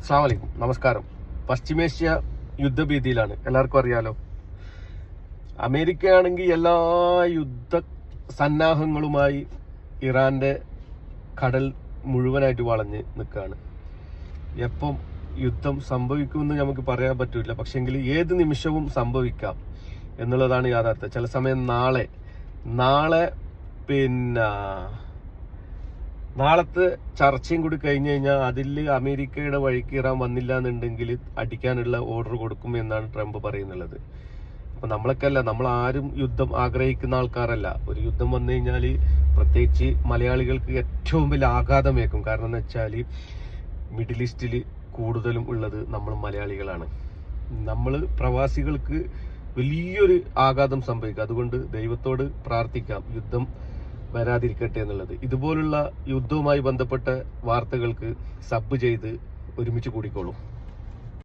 അസ്സലാമു അലൈക്കും, നമസ്കാരം. പശ്ചിമേഷ്യ യുദ്ധഭീതിയിലാണ്, എല്ലാവർക്കും അറിയാലോ. അമേരിക്കയാണെങ്കിൽ എല്ലാ യുദ്ധ സന്നാഹങ്ങളുമായി ഇറാന്റെ കടൽ മുഴുവനായിട്ട് വളഞ്ഞ് നിൽക്കുകയാണ്. എപ്പം യുദ്ധം സംഭവിക്കുമെന്ന് നമുക്ക് പറയാൻ പറ്റില്ല, പക്ഷെങ്കിൽ ഏത് നിമിഷവും സംഭവിക്കാം എന്നുള്ളതാണ് യാഥാർത്ഥ്യം. ചില സമയം നാളെ നാളത്തെ ചർച്ചയും കൂടി കഴിഞ്ഞു കഴിഞ്ഞാൽ അതിൽ അമേരിക്കയുടെ വഴിക്ക് ഇറാൻ വന്നില്ല എന്നുണ്ടെങ്കിൽ അടിക്കാനുള്ള ഓർഡർ കൊടുക്കും എന്നാണ് ട്രംപ് പറയുന്നുള്ളത്. അപ്പൊ നമ്മൾ ആരും യുദ്ധം ആഗ്രഹിക്കുന്ന ആൾക്കാരല്ല. ഒരു യുദ്ധം വന്നു കഴിഞ്ഞാൽ പ്രത്യേകിച്ച് മലയാളികൾക്ക് ഏറ്റവും വലിയ ആഘാതമേക്കും. കാരണം എന്ന് വെച്ചാൽ മിഡിൽ ഈസ്റ്റിൽ കൂടുതലും ഉള്ളത് നമ്മൾ മലയാളികളാണ്. നമ്മൾ പ്രവാസികൾക്ക് വലിയൊരു ആഘാതം സംഭവിക്കും. അതുകൊണ്ട് ദൈവത്തോട് പ്രാർത്ഥിക്കാം യുദ്ധം വരാതിരിക്കട്ടെ എന്നുള്ളത്. ഇതുപോലുള്ള യുദ്ധവുമായി ബന്ധപ്പെട്ട വാർത്തകൾക്ക് സബ് ചെയ്ത് ഒരുമിച്ച് കൂടിക്കോളൂ.